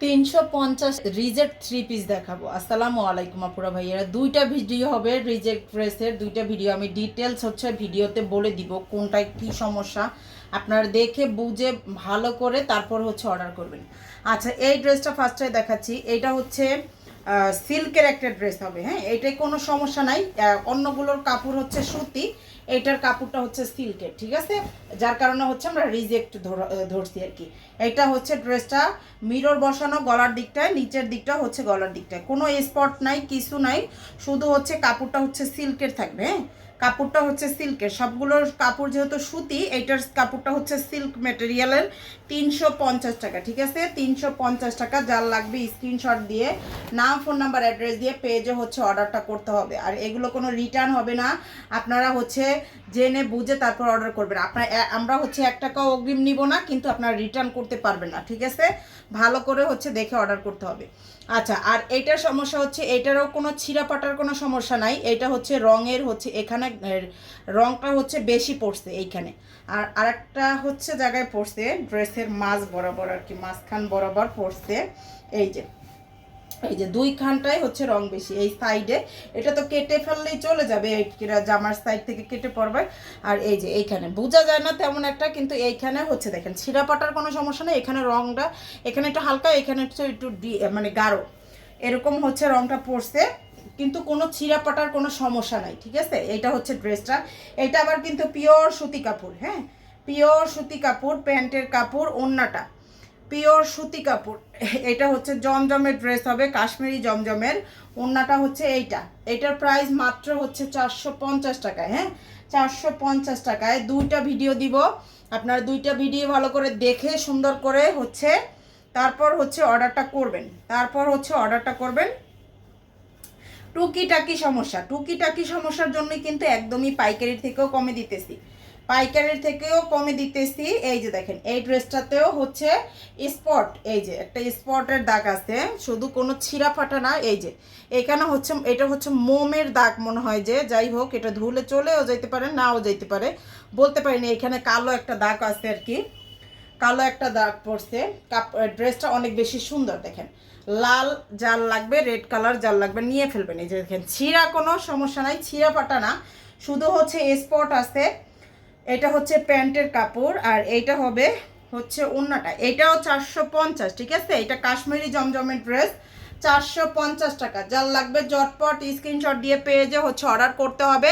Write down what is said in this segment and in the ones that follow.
350 reject 3 piece দেখাবো। আসসালামু আলাইকুম আপুরা ভাইয়েরা, দুইটা ভিডিও হবে রিজেক্ট ড্রেসের, দুইটা ভিডিও আমি ডিটেলস হচ্ছে ভিডিওতে বলে দিব কোনটায় কি সমস্যা, আপনারা দেখে বুঝে ভালো করে তারপর হচ্ছে অর্ডার করবেন। আচ্ছা, এই ড্রেসটা ফার্স্টে দেখাচ্ছি। এটা হচ্ছে সিল্কের একটা ড্রেস হবে। হ্যাঁ, এটাই কোনো সমস্যা নাই। অন্যগুলোর কাপড় হচ্ছে সুতি, এইটার কাপড়টা হচ্ছে সিল্কের, ঠিক আছে? যার কারণে হচ্ছে আমরা রিজেক্ট ধরছি আর কি। এটা হচ্ছে ড্রেসটা মিরর বসানো গলার দিকটায়, নিচের দিকটা হচ্ছে গলার দিকটায় কোনো স্পট নাই, কিছু নাই, শুধু হচ্ছে কাপড়টা হচ্ছে সিল্কের থাকবে। হ্যাঁ, কাপড়টা হচ্ছে সিল্কের, সবগুলোর কাপড় যেহেতু সুতি, এইটার কাপড়টা হচ্ছে সিল্ক ম্যাটেরিয়ালের। 350 টাকা, ঠিক আছে? 350 টাকা। যার লাগবে স্ক্রিনশট দিয়ে নাম, ফোন নাম্বার, অ্যাড্রেস দিয়ে পেজে হচ্ছে অর্ডারটা করতে হবে। আর এগুলো কোনো রিটার্ন হবে না, আপনারা হচ্ছে জেনে বুঝে তারপর অর্ডার করবেন। আমরা হচ্ছে 1 টাকাও অগ্রিম নিব না, কিন্তু আপনারা রিটার্ন করতে পারবেন না, ঠিক আছে? ভালো করে হচ্ছে দেখে অর্ডার করতে হবে। আচ্ছা, আর এইটার সমস্যা হচ্ছে এটারও কোনো ছিঁড়াপাটার কোনো সমস্যা নাই। এটা হচ্ছে রঙের হচ্ছে এখানে রঙটা হচ্ছে বেশি পড়ছে এইখানে, আর আরেকটা হচ্ছে জায়গায় পড়ছে ড্রেসের মাঝ বরাবর আর কি, মাঝখান বরাবর পড়ছে। এই যে এই যে দুইখানটাই হচ্ছে রং বেশি, এই সাইডে। এটা তো কেটে ফেললেই চলে যাবে, জামার সাইড থেকে কেটে পড়বে। আর এই যে এইখানে বোঝা যায় না তেমন একটা, কিন্তু এইখানে হচ্ছে দেখেন ছিঁড়াপাটার কোনো সমস্যা নেই। এখানে রংটা এখানে একটু হালকা, এখানে একটু মানে গাঢ়, এরকম হচ্ছে রংটা পড়ছে, কিন্তু কোনো ছিঁড়াপাটার কোনো সমস্যা নাই, ঠিক আছে? এটা হচ্ছে ড্রেসটা। এটা আবার কিন্তু পিওর সুতি কাপড়। হ্যাঁ, পিওর সুতি কাপড়, প্যান্টের কাপড়, ওড়নাটা পিওর সুতি কাপড়। এটা হচ্ছে জমজমের ড্রেস হবে, কাশ্মীরি জমজমের। ওড়নাটা হচ্ছে এইটার প্রাইস মাত্র হচ্ছে 450 টাকায়। হ্যাঁ, 450 টাকায় দুইটা ভিডিও দিব। আপনারা দুইটা ভিডিও ভালো করে দেখে সুন্দর করে হচ্ছে তারপর হচ্ছে অর্ডারটা করবেন। টুকিটাকি সমস্যার জন্যই কিন্তু একদমই পাইকারির থেকেও কমে দিতেছি। এই যে দেখেন, এই ড্রেসটাতেও হচ্ছে স্পট, এই যে একটা স্পটের দাগ আছে, শুধু কোনো ছিঁড়া ফাটা না। এই যে এখানে হচ্ছে এটা হচ্ছে মোমের দাগ মনে হয়, যে যাই হোক, এটা ধুলে চলেও যেতে পারে, নাও যেতে পারে, বলতে পারিনি। এখানে কালো একটা দাগ আছে আর কি, কালো একটা দাগ পড়ছে। ড্রেসটা অনেক বেশি সুন্দর। দেখেন, লাল জাল লাগবে, রেড কালার জাল লাগবে, নিয়ে ফেলবেন। এই যে দেখেন, ছিঁড়া কোনো সমস্যা নাই, ছিঁড়া পাটা না, শুধু হচ্ছে স্পট আছে। এটা হচ্ছে প্যান্টের কাপড়, আর এইটা হবে হচ্ছে ওড়নাটা। এটাও 450, ঠিক আছে? এটা কাশ্মীরি জমজমের ড্রেস, 450 টাকা। যার লাগবে জটপট স্ক্রিনশট দিয়ে পেজে হচ্ছে অর্ডার করতে হবে।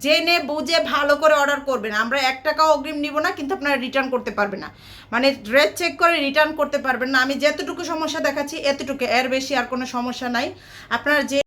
জেনে বুঝে ভালো করে অর্ডার করবেন। আমরা 1 টাকাও অগ্রিম নিব না, কিন্তু আপনারা রিটার্ন করতে পারবেন না, মানে ড্রেস চেক করে রিটার্ন করতে পারবেন না। আমি যেতটুকু সমস্যা দেখাচ্ছি এতটুকু, এর বেশি আর কোনো সমস্যা নাই। আপনারা যে